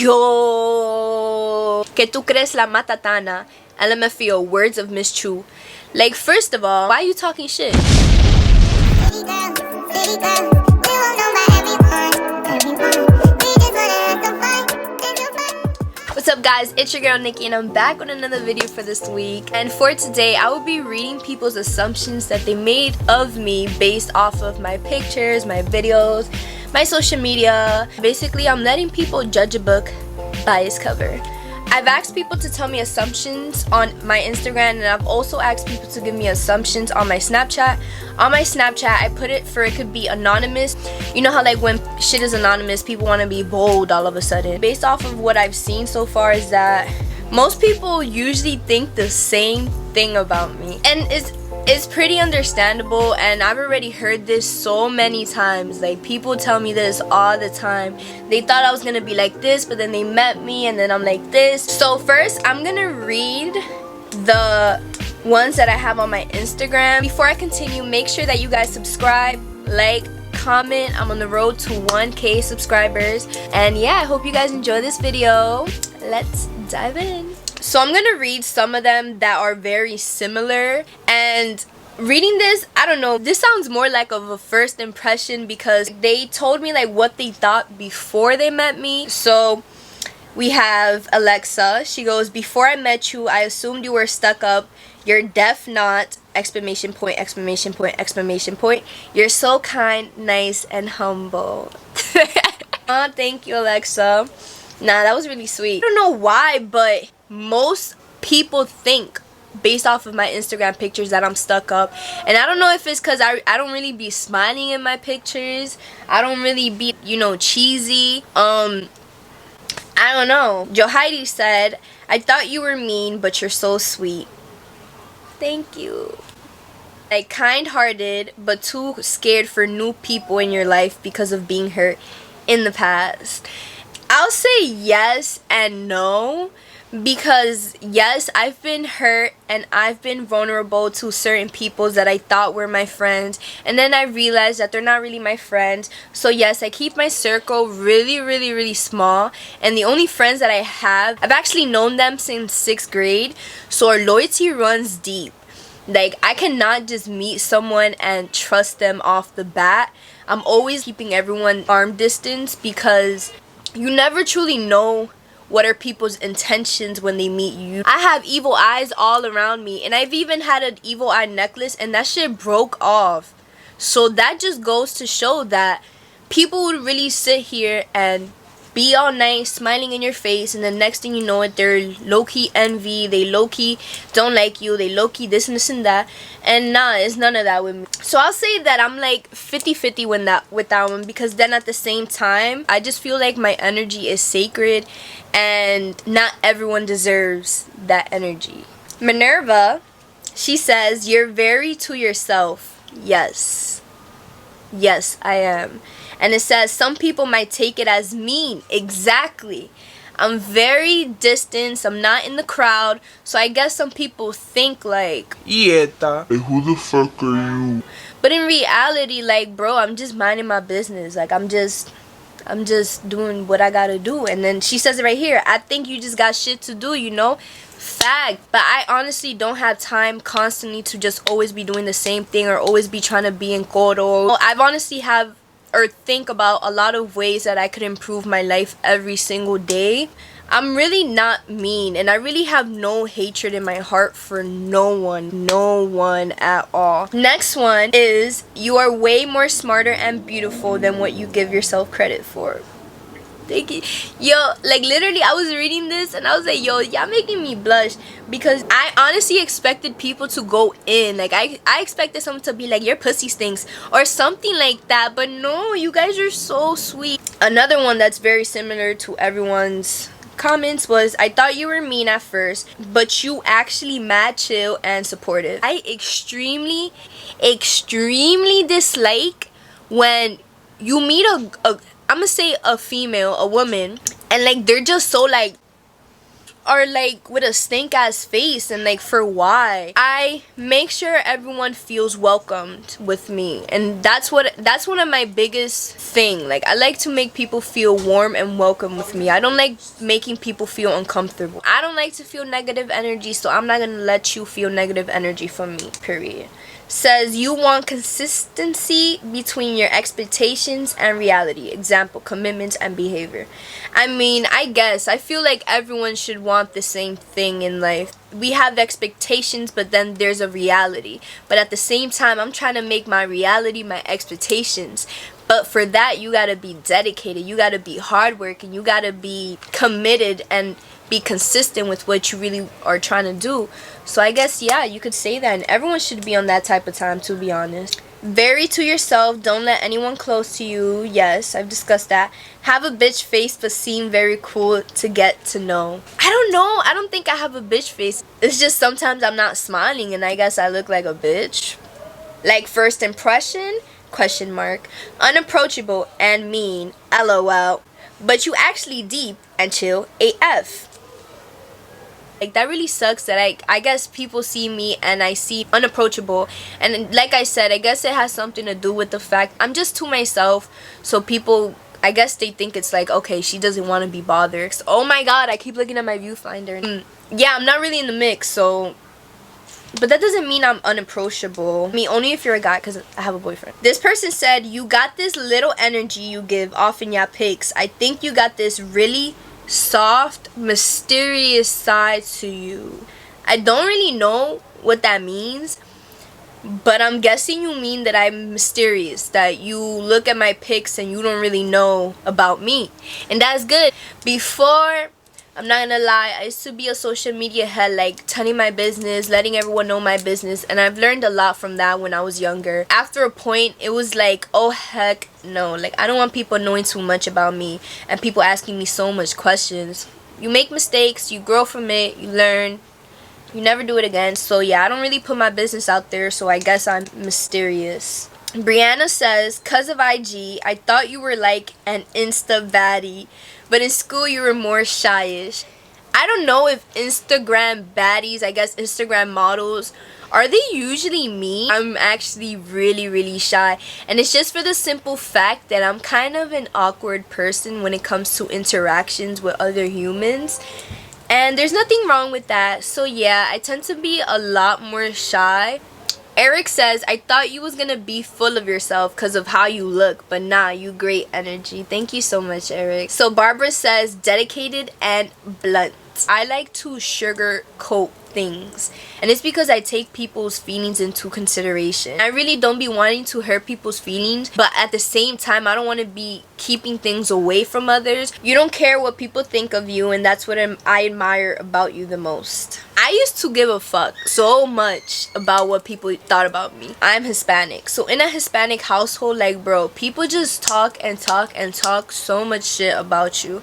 Yo, que tú crees la matatana? LMFAO, words of Miss Chu. Like, first of all, why are you talking shit? What's up guys, it's your girl Nikki and I'm back with another video for this week. And for today, I will be reading people's assumptions that they made of me based off of my pictures, my videos, my social media. Basically, I'm letting people judge a book by its cover. I've asked people to tell me assumptions on my Instagram, and I've also asked people to give me assumptions on my Snapchat. On my Snapchat, I put it for it could be anonymous. You know how like when shit is anonymous, people want to be bold all of a sudden. Based off of what I've seen so far is that most people usually think the same thing about me. And it's pretty understandable, and I've already heard this so many times. Like, people tell me this all the time. They thought I was gonna be like this, but then they met me and then I'm like this. So first, I'm gonna read the ones that I have on my Instagram. Before I continue, make sure that you guys subscribe, like, comment. I'm on the road to 1K subscribers. And yeah, I hope you guys enjoy this video. Let's dive in. So I'm gonna read some of them that are very similar, and reading this, I don't know, this sounds more like of a first impression because they told me like what they thought before they met me. So we have Alexa. She goes, "Before I met you, I assumed you were stuck up. You're deaf not, exclamation point, exclamation point, exclamation point. You're so kind, nice, and humble." Thank you, Alexa. Nah, that was really sweet. I don't know why, but most people think based off of my Instagram pictures that I'm stuck up. And I don't know if it's because I don't really be smiling in my pictures. I don't really be, you know, cheesy. I don't know. Johaidi said, "I thought you were mean, but you're so sweet." Thank you. Like, kind-hearted, but too scared for new people in your life because of being hurt in the past. I'll say yes and no, because yes, I've been hurt and I've been vulnerable to certain people that I thought were my friends, and then I realized that they're not really my friends. So yes, I keep my circle really small, and the only friends that I have, I've actually known them since 6th grade, so our loyalty runs deep. Like, I cannot just meet someone and trust them off the bat. I'm always keeping everyone arm distance because you never truly know what are people's intentions when they meet you. I have evil eyes all around me, and I've even had an evil eye necklace and that shit broke off. So that just goes to show that people would really sit here and be all nice, smiling in your face, and the next thing you know it, they're low-key envy, they low-key don't like you, they low-key this and this and that. And nah, it's none of that with me. So I'll say that I'm like 50-50 with that one, because then at the same time, I just feel like my energy is sacred and not everyone deserves that energy. Minerva, she says, "You're very to yourself." Yes. Yes, I am. And it says, "Some people might take it as mean." Exactly. I'm very distant. I'm not in the crowd. So I guess some people think like, "Yeta, hey, who the fuck are you?" But in reality, like, bro, I'm just minding my business. Like, I'm just doing what I gotta do. And then she says it right here, "I think you just got shit to do, you know." Fact. But I honestly don't have time constantly to just always be doing the same thing or always be trying to be in coro. I've honestly have or think about a lot of ways that I could improve my life every single day. I'm really not mean, and I really have no hatred in my heart for no one at all. Next one is, "You are way more smarter and beautiful than what you give yourself credit for." Thank you. Yo, like, literally, I was reading this and I was like, yo, y'all making me blush, because I honestly expected people to go in. Like, I expected someone to be like, "Your pussy stinks," or something like that. But no, you guys are so sweet. Another one that's very similar to everyone's comments was, "I thought you were mean at first, but you actually mad chill and supportive." I extremely dislike when you meet I'm gonna say a female, a woman, and like they're just so like, are like with a stink ass face, and like for why? I make sure everyone feels welcomed with me, and that's one of my biggest thing. Like, I like to make people feel warm and welcome with me. I don't like making people feel uncomfortable. I don't like to feel negative energy, so I'm not gonna let you feel negative energy from me, period. Says you want consistency between your expectations and reality. Example, commitment and behavior. I mean, I feel like everyone should want the same thing in life. We have expectations, but then there's a reality. But at the same time, I'm trying to make my reality my expectations. But for that, you gotta be dedicated. You gotta be hardworking. You gotta be committed and be consistent with what you really are trying to do. So I guess, yeah, you could say that. And everyone should be on that type of time, to be honest. Very to yourself. Don't let anyone close to you. Yes, I've discussed that. Have a bitch face but seem very cool to get to know. I don't know. I don't think I have a bitch face. It's just sometimes I'm not smiling and I guess I look like a bitch. Like first impression? Question mark. Unapproachable and mean. LOL. But you actually deep and chill AF. Like, that really sucks that I guess people see me and I see unapproachable. And like I said, I guess it has something to do with the fact I'm just to myself. So people, I guess they think it's like, okay, she doesn't want to be bothered. So, oh my god, I keep looking at my viewfinder. Yeah, I'm not really in the mix, so... But that doesn't mean I'm unapproachable. I mean, only if you're a guy, because I have a boyfriend. This person said, you got this little energy you give off in your pics. I think you got this really soft, mysterious side to you. I don't really know what that means, but I'm guessing you mean that I'm mysterious, that you look at my pics and you don't really know about me, and that's good. Before, I'm not gonna lie, I used to be a social media head, like telling my business, letting everyone know my business, and I've learned a lot from that when I was younger. After a point, it was like, oh heck no, like I don't want people knowing too much about me and people asking me so much questions. You make mistakes, you grow from it, you learn, you never do it again. So yeah, I don't really put my business out there, so I guess I'm mysterious. Brianna says, cause of IG, I thought you were like an Insta baddie, but in school you were more shyish. I don't know if Instagram baddies, I guess Instagram models, are they usually me? I'm actually really shy, and it's just for the simple fact that I'm kind of an awkward person when it comes to interactions with other humans, and there's nothing wrong with that. So yeah, I tend to be a lot more shy. Eric says, I thought you was gonna be full of yourself because of how you look, but nah, you great energy. Thank you so much, Eric. So Barbara says, dedicated and blunt. I like to sugarcoat things, and it's because I take people's feelings into consideration. I really don't be wanting to hurt people's feelings, but at the same time, I don't want to be keeping things away from others. You don't care what people think of you, and that's what I admire about you the most. I used to give a fuck so much about what people thought about me. I'm Hispanic, so in a Hispanic household, like bro, people just talk and talk and talk so much shit about you.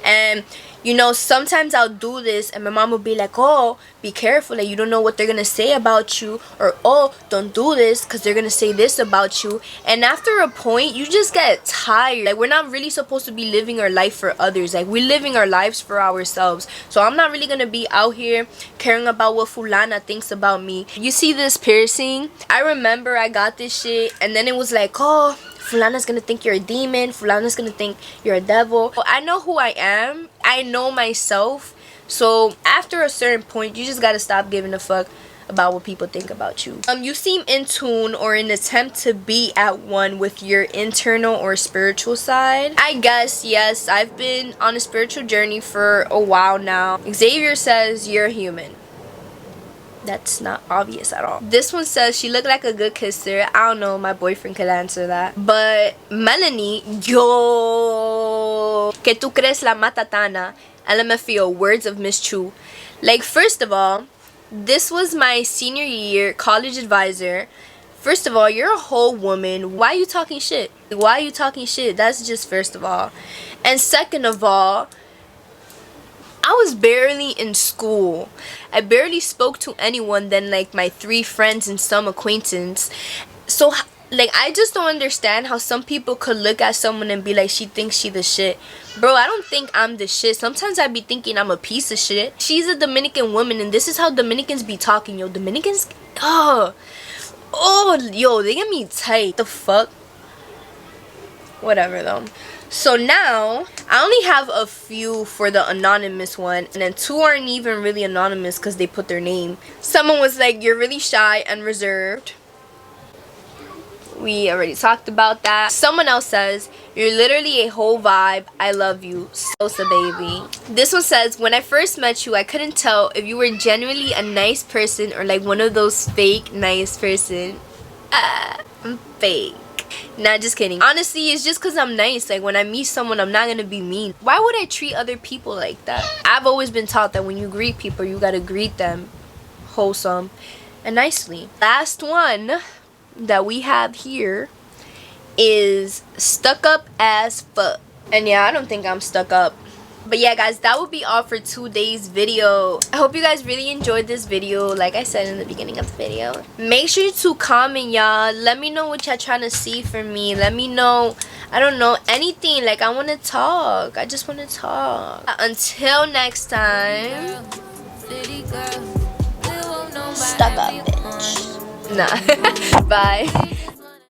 And you know, sometimes I'll do this and my mom will be like, oh, be careful, like you don't know what they're gonna say about you, or oh, don't do this because they're gonna say this about you. And after a point, you just get tired. Like, we're not really supposed to be living our life for others. Like, we're living our lives for ourselves. So I'm not really gonna be out here caring about what fulana thinks about me. You see this piercing? I remember I got this shit and then it was like, oh, fulana's gonna think you're a demon, fulana's gonna think you're a devil. I know who I am, I know myself, so after a certain point you just gotta stop giving a fuck about what people think about you. You seem in tune or in an attempt to be at one with your internal or spiritual side. I guess, yes, I've been on a spiritual journey for a while now. Xavier says you're human. That's not obvious at all. This one says she looked like a good kisser. I don't know, my boyfriend could answer that. But Melanie, yo, que tú crees la matatana, LMFAO, words of Miss Chu. Like, first of all, this was my senior year college advisor. First of all, you're a whole woman. Why are you talking shit? Why are you talking shit? That's just first of all. And second of all, I was barely in school. I barely spoke to anyone than like my 3 friends and some acquaintance. So Like, I just don't understand how some people could look at someone and be like, she thinks she the shit. Bro, I don't think I'm the shit. Sometimes I be thinking I'm a piece of shit. She's a Dominican woman, and this is how Dominicans be talking, yo. Dominicans, oh, yo, they get me tight. The fuck? Whatever, though. So now, I only have a few for the anonymous one, and then 2 aren't even really anonymous because they put their name. Someone was like, you're really shy and reserved. We already talked about that. Someone else says, you're literally a whole vibe. I love you. Sosa baby. This one says, when I first met you, I couldn't tell if you were genuinely a nice person or like one of those fake nice person. I'm fake. Nah, just kidding. Honestly, it's just because I'm nice. Like, when I meet someone, I'm not gonna be mean. Why would I treat other people like that? I've always been taught that when you greet people, you gotta greet them wholesome and nicely. Last one that we have here is stuck up as fuck. And yeah, I don't think I'm stuck up. But yeah, guys, that would be all for today's video. I hope you guys really enjoyed this video, like I said in the beginning of the video. Make sure to comment, y'all. Let me know what y'all trying to see from me. Let me know, I don't know, anything. Like, I want to talk. I just want to talk. Until next time. Stuck up, bitch. Nah. Bye.